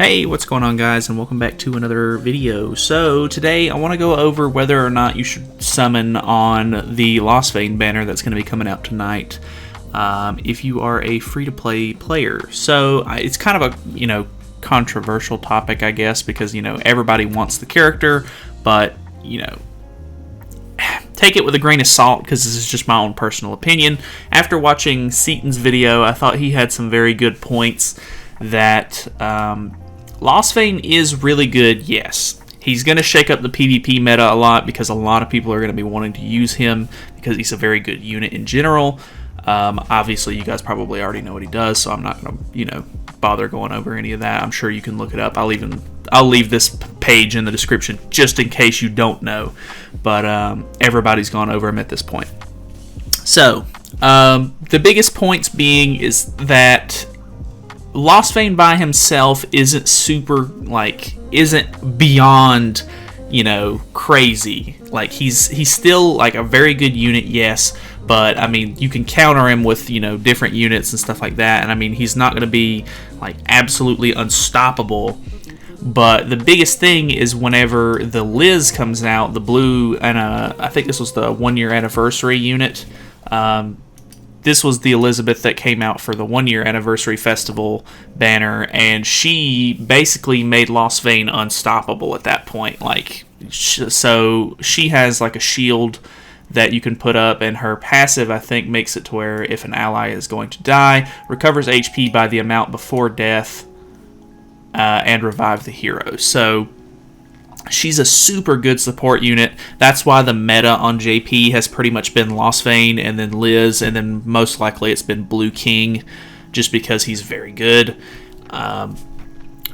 Hey, what's going on, guys, and welcome back to another video. So today I want to go over whether or not you should summon on the Lostvayne banner that's going to be coming out tonight if you are a free-to-play player. So it's kind of a controversial topic, I guess, because everybody wants the character, but take it with a grain of salt because this is just my own personal opinion. After watching Seaton's video, I thought he had some very good points that Lostvayne is really good, yes. He's going to shake up the PvP meta a lot because a lot of people are going to be wanting to use him because he's a very good unit in general. Obviously, you guys probably already know what he does, so I'm not going to, bother going over any of that. I'm sure you can look it up. I'll leave this page in the description just in case you don't know. But everybody's gone over him at this point. So, the biggest points being is that Lostvayne by himself isn't isn't beyond, crazy. Like, he's still like a very good unit, yes, but I mean, you can counter him with, different units and stuff like that, and I mean, he's not going to be like absolutely unstoppable. But the biggest thing is whenever the Liz comes out, the blue, and I think this was the 1-year anniversary unit. This was the Elizabeth that came out for the 1-year anniversary festival banner, and she basically made Lostvayne unstoppable at that point. So she has like a shield that you can put up, and her passive, I think, makes it to where if an ally is going to die, recovers HP by the amount before death, and revive the hero. So she's a super good support unit. That's why the meta on JP has pretty much been Lostvayne and then Liz, and then most likely it's been Blue King, just because he's very good.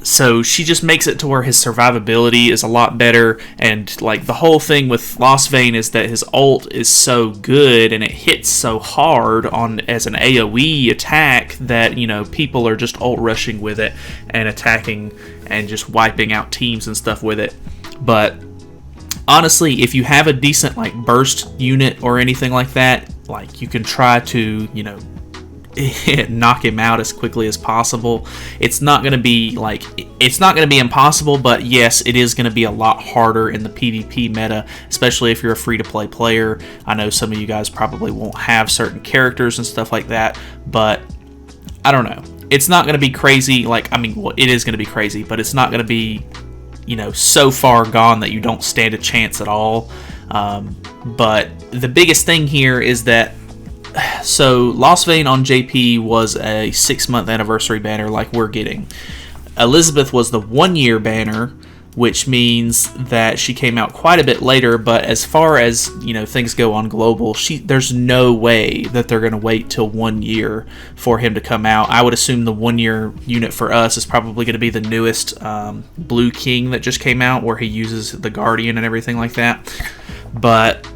So she just makes it to where his survivability is a lot better, and like the whole thing with Lostvayne is that his ult is so good and it hits so hard on as an AoE attack that people are just ult rushing with it and attacking and just wiping out teams and stuff with it. But honestly, if you have a decent burst unit or anything like that, you can try to knock him out as quickly as possible. It's not going to be impossible, but yes, it is going to be a lot harder in the PvP meta, especially if you're a free-to-play player. I know some of you guys probably won't have certain characters and stuff like that, but I don't know. It's not going to be crazy. It is going to be crazy, but it's not going to be so far gone that you don't stand a chance at all. But the biggest thing here is that Lostvayne on JP was a 6-month anniversary banner like we're getting. Elizabeth was the 1-year banner, which means that she came out quite a bit later, but as far as things go on global, there's no way that they're going to wait till 1 year for him to come out. I would assume the 1-year unit for us is probably going to be the newest Blue King that just came out, where he uses the Guardian and everything like that. But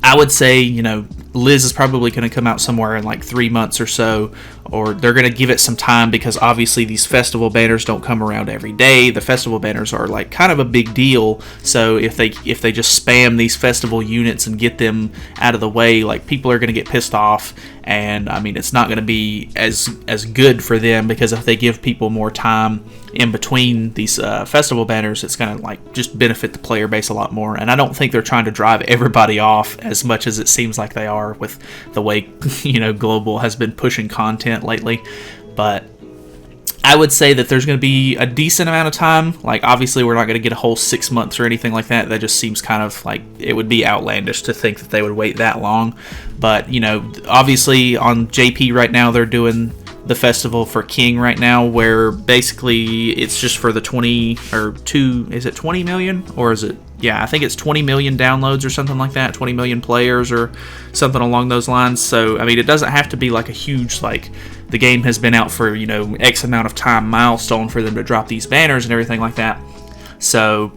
I would say, Liz is probably going to come out somewhere in 3 months or so, or they're going to give it some time because obviously these festival banners don't come around every day. The festival banners are kind of a big deal, so if they just spam these festival units and get them out of the way, people are going to get pissed off, and I mean, it's not going to be as good for them, because if they give people more time in between these festival banners, it's going to just benefit the player base a lot more. And I don't think they're trying to drive everybody off as much as it seems like they are with the way Global has been pushing content lately. But I would say that there's going to be a decent amount of time. Obviously we're not going to get a whole 6 months or anything like that. That just seems kind of it would be outlandish to think that they would wait that long. But obviously on JP right now they're doing the festival for King right now, where basically it's just for the 20 million, or is it, I think it's 20 million downloads or something like that, 20 million players or something along those lines. So I mean, it doesn't have to be a huge the game has been out for X amount of time milestone for them to drop these banners and everything like that. So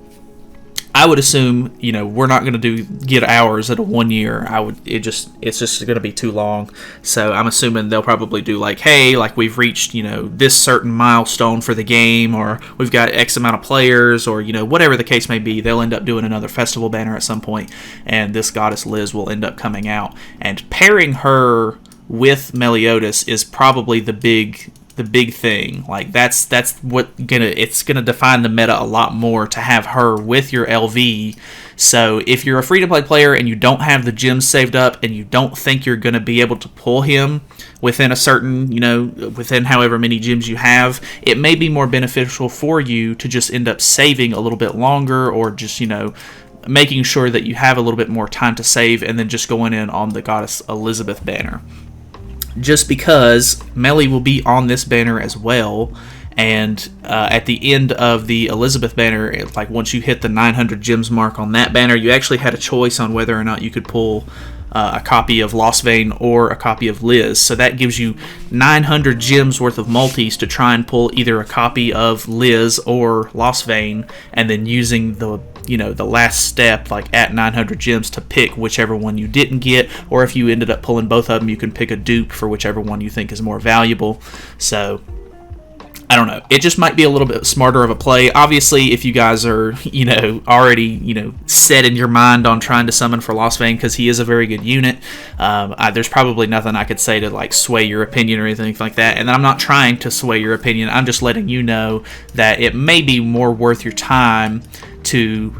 I would assume, we're not going to get ours at a 1 year. It's just going to be too long. So I'm assuming they'll probably do hey, we've reached, this certain milestone for the game, or we've got X amount of players, or, whatever the case may be. They'll end up doing another festival banner at some point, and this goddess Liz will end up coming out. And pairing her with Meliodas is probably the big the big thing. Like that's it's gonna define the meta a lot more to have her with your LV. So if you're a free-to-play player and you don't have the gems saved up and you don't think you're gonna be able to pull him within a certain, within however many gems you have, it may be more beneficial for you to just end up saving a little bit longer, or just, making sure that you have a little bit more time to save, and then just going in on the Goddess Elizabeth banner. Just because Meli will be on this banner as well, and at the end of the Elizabeth banner, like once you hit the 900 gems mark on that banner, you actually had a choice on whether or not you could pull a copy of Lostvayne or a copy of Liz. So that gives you 900 gems worth of multis to try and pull either a copy of Liz or Lostvayne, and then using the the last step, like at 900 gems, to pick whichever one you didn't get, or if you ended up pulling both of them, you can pick a dupe for whichever one you think is more valuable. So I don't know. It just might be a little bit smarter of a play. Obviously, if you guys are, already, set in your mind on trying to summon for Lostvayne, because he is a very good unit, there's probably nothing I could say to, like, sway your opinion or anything like that. And I'm not trying to sway your opinion. I'm just letting you know that it may be more worth your time to,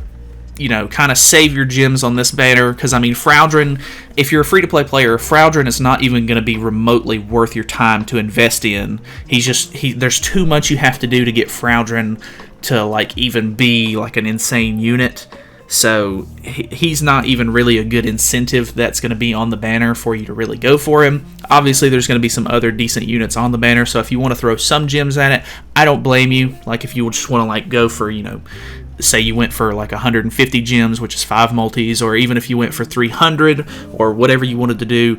kind of save your gems on this banner. Because, I mean, Frowdren, if you're a free-to-play player, Frowdren is not even going to be remotely worth your time to invest in. There's too much you have to do to get Frowdren to, like, even be, like, an insane unit. So he's not even really a good incentive that's going to be on the banner for you to really go for him. Obviously, there's going to be some other decent units on the banner, so if you want to throw some gems at it, I don't blame you. Like, if you just want to, like, go for, say you went for like 150 gems, which is 5 multis, or even if you went for 300 or whatever you wanted to do,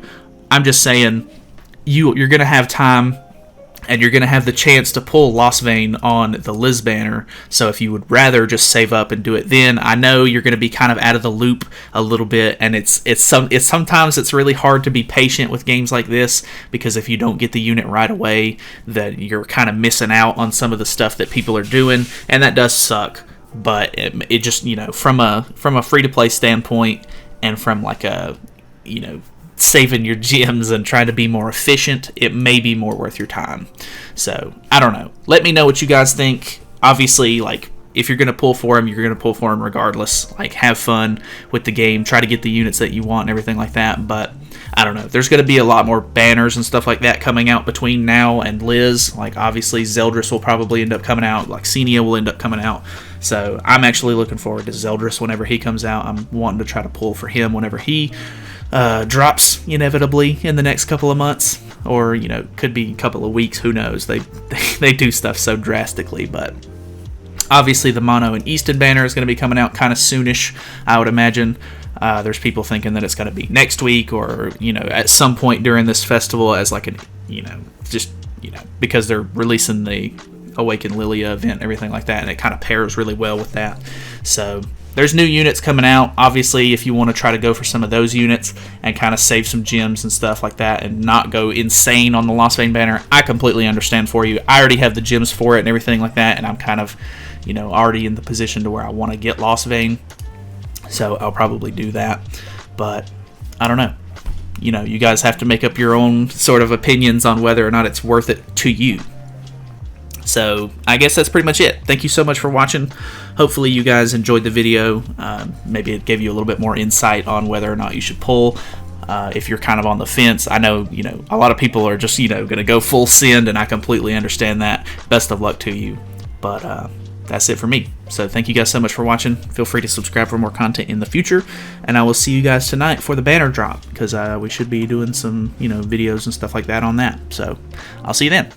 I'm just saying you're going to have time and you're going to have the chance to pull Lostvayne on the Liz banner. So if you would rather just save up and do it then, I know you're going to be kind of out of the loop a little bit, and sometimes it's really hard to be patient with games like this, because if you don't get the unit right away, that you're kind of missing out on some of the stuff that people are doing, and that does suck. But it just, from a free-to-play standpoint, and from like a, saving your gems and trying to be more efficient, it may be more worth your time. So, I don't know. Let me know what you guys think. Obviously, like, if you're going to pull for him, you're going to pull for him regardless. Like, have fun with the game. Try to get the units that you want and everything like that. But I don't know. There's going to be a lot more banners and stuff like that coming out between now and Liz. Like, obviously, Zeldris will probably end up coming out. Like, Xenia will end up coming out. So I'm actually looking forward to Zeldris whenever he comes out. I'm wanting to try to pull for him whenever he drops, inevitably, in the next couple of months. Or, could be a couple of weeks. Who knows? They do stuff so drastically, but obviously the Mono and Easton banner is going to be coming out kind of soonish, I would imagine. There's people thinking that it's going to be next week, or, at some point during this festival, as like an, because they're releasing the Awaken Lilia event, everything like that, and it kind of pairs really well with that. So there's new units coming out. Obviously, if you want to try to go for some of those units and kind of save some gems and stuff like that and not go insane on the Lostvayne banner, I completely understand for you. I already have the gems for it and everything like that, and I'm kind of, already in the position to where I want to get Lostvayne. So I'll probably do that. But I don't know. You guys have to make up your own sort of opinions on whether or not it's worth it to you. So I guess that's pretty much it. Thank you so much for watching. Hopefully you guys enjoyed the video. Maybe it gave you a little bit more insight on whether or not you should pull. If you're kind of on the fence, I know, a lot of people are just, going to go full send, and I completely understand that. Best of luck to you. But that's it for me. So thank you guys so much for watching. Feel free to subscribe for more content in the future, and I will see you guys tonight for the banner drop, because we should be doing some, videos and stuff like that on that. So I'll see you then.